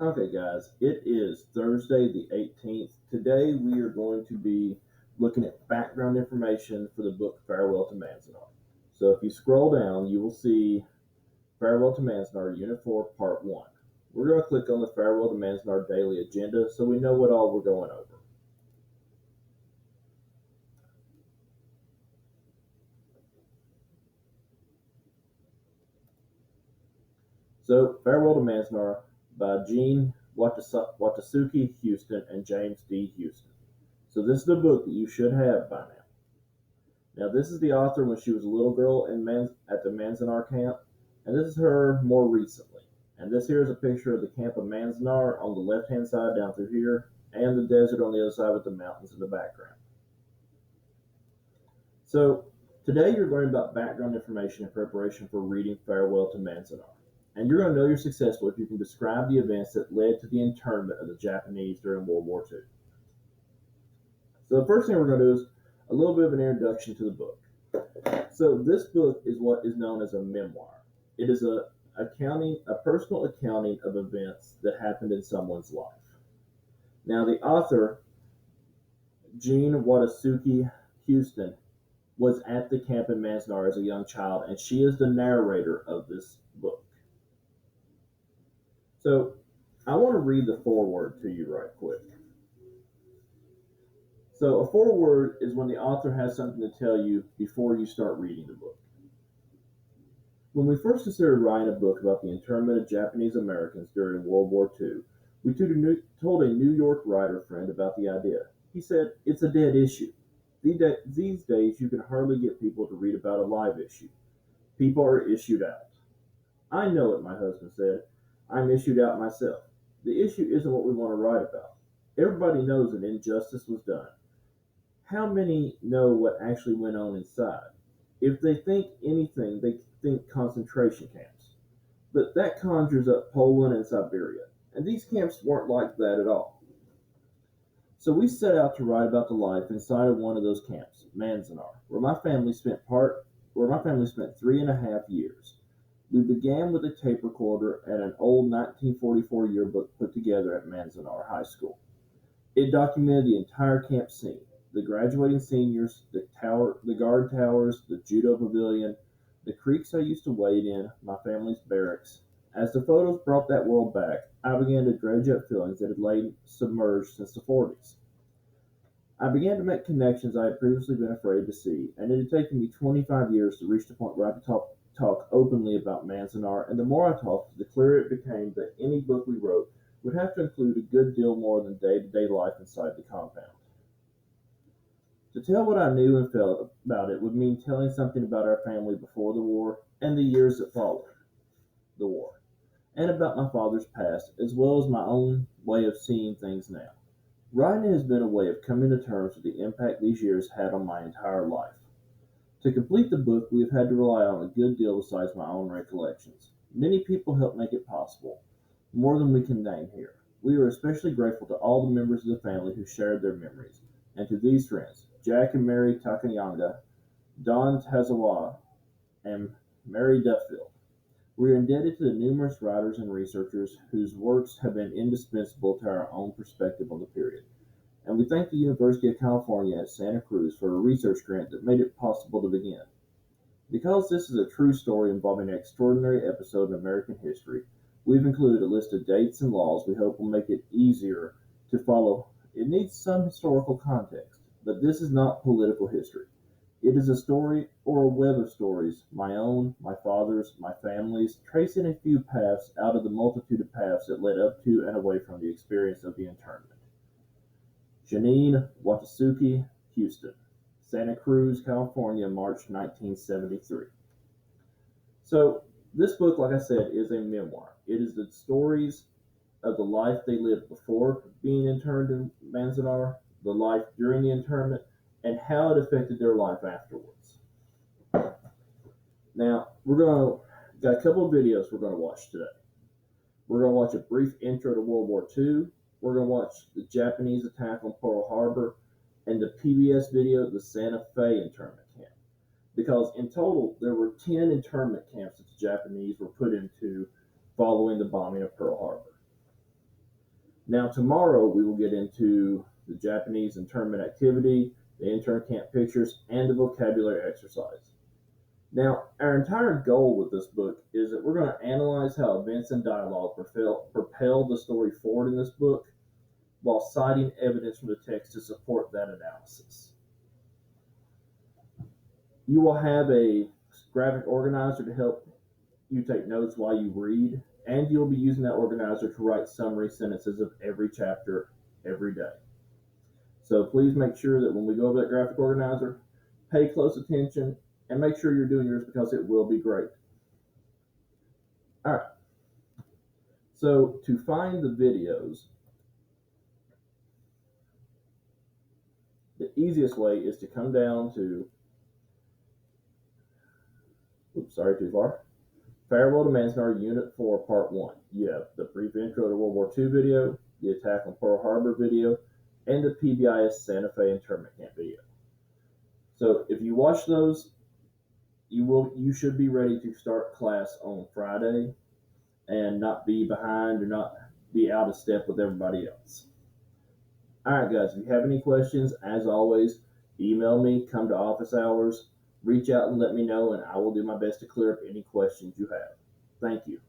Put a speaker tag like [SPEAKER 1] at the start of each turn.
[SPEAKER 1] Okay, guys, it is Thursday the 18th. Today we are going to be looking at background information for the book Farewell to Manzanar. So if you scroll down, you will see Farewell to Manzanar, Unit 4, Part 1. We're going to click on the Farewell to Manzanar daily agenda so we know what all we're going over. So, Farewell to Manzanar by Gene Watasuki Houston and James D. Houston. So, this is the book that you should have by now. Now, this is the author when she was a little girl at the Manzanar camp, and this is her more recently. And this here is a picture of the camp of Manzanar on the left-hand side down through here, and the desert on the other side with the mountains in the background. So, today you're learning about background information in preparation for reading Farewell to Manzanar. And you're going to know you're successful if you can describe the events that led to the internment of the Japanese during World War II. So, the first thing we're going to do is a little bit of an introduction to the book. So this book is what is known as a memoir. It is a personal accounting of events that happened in someone's life. Now the author, Jean Watasuki Houston, was at the camp in Manzanar as a young child, and she is the narrator of this book. So I want to read the foreword to you right quick. So a foreword is when the author has something to tell you before you start reading the book. When we first considered writing a book about the internment of Japanese Americans during World War II, we told a New York writer friend about the idea. He said, "It's a dead issue. These days, you can hardly get people to read about a live issue. People are issued out." "I know it," my husband said. "I'm issued out myself. The issue isn't what we want to write about. Everybody knows that injustice was done. How many know what actually went on inside? If they think anything, they think concentration camps. But that conjures up Poland and Siberia, and these camps weren't like that at all." So we set out to write about the life inside of one of those camps, Manzanar, where my family spent 3.5 years. We began with a tape recorder and an old 1944 yearbook put together at Manzanar High School. It documented the entire camp scene: the graduating seniors, the guard towers, the judo pavilion, the creeks I used to wade in, my family's barracks. As the photos brought that world back, I began to dredge up feelings that had lain submerged since the 40s. I began to make connections I had previously been afraid to see, and it had taken me 25 years to reach the point where I could talk openly about Manzanar, and the more I talked, the clearer it became that any book we wrote would have to include a good deal more than day-to-day life inside the compound. To tell what I knew and felt about it would mean telling something about our family before the war and the years that followed the war, and about my father's past, as well as my own way of seeing things now. Writing has been a way of coming to terms with the impact these years had on my entire life. To complete the book, we have had to rely on a good deal besides my own recollections. Many people helped make it possible, more than we can name here. We are especially grateful to all the members of the family who shared their memories, and to these friends, Jack and Mary Takayanga, Don Tazawa, and Mary Duffield. We are indebted to the numerous writers and researchers whose works have been indispensable to our own perspective on the period. And we thank the University of California at Santa Cruz for a research grant that made it possible to begin. Because this is a true story involving an extraordinary episode in American history, we've included a list of dates and laws we hope will make it easier to follow. It needs some historical context, but this is not political history. It is a story or a web of stories, my own, my father's, my family's, tracing a few paths out of the multitude of paths that led up to and away from the experience of the internment. Janine Watasuki Houston, Santa Cruz, California, March 1973. So, this book, like I said, is a memoir. It is the stories of the life they lived before being interned in Manzanar, the life during the internment, and how it affected their life afterwards. Now, we're going to got a couple of videos we're going to watch today. We're going to watch a brief intro to World War II. We're going to watch the Japanese attack on Pearl Harbor and the PBS video, the Santa Fe internment camp. Because in total, there were 10 internment camps that the Japanese were put into following the bombing of Pearl Harbor. Now, tomorrow we will get into the Japanese internment activity, the intern camp pictures, and the vocabulary exercise. Now, our entire goal with this book is that we're going to analyze how events and dialogue propel the story forward in this book while citing evidence from the text to support that analysis. You will have a graphic organizer to help you take notes while you read, and you'll be using that organizer to write summary sentences of every chapter every day. So please make sure that when we go over that graphic organizer, pay close attention and make sure you're doing yours because it will be great. All right. So to find the videos, the easiest way is to come down to, too far. Farewell to Manzanar, Unit 4, Part 1. You have the brief intro to World War II video, the attack on Pearl Harbor video, and the PBIS Santa Fe internment camp video. So if you watch those, you should be ready to start class on Friday and not be behind or not be out of step with everybody else. All right, guys, if you have any questions, as always, email me, come to office hours, reach out and let me know, and I will do my best to clear up any questions you have. Thank you.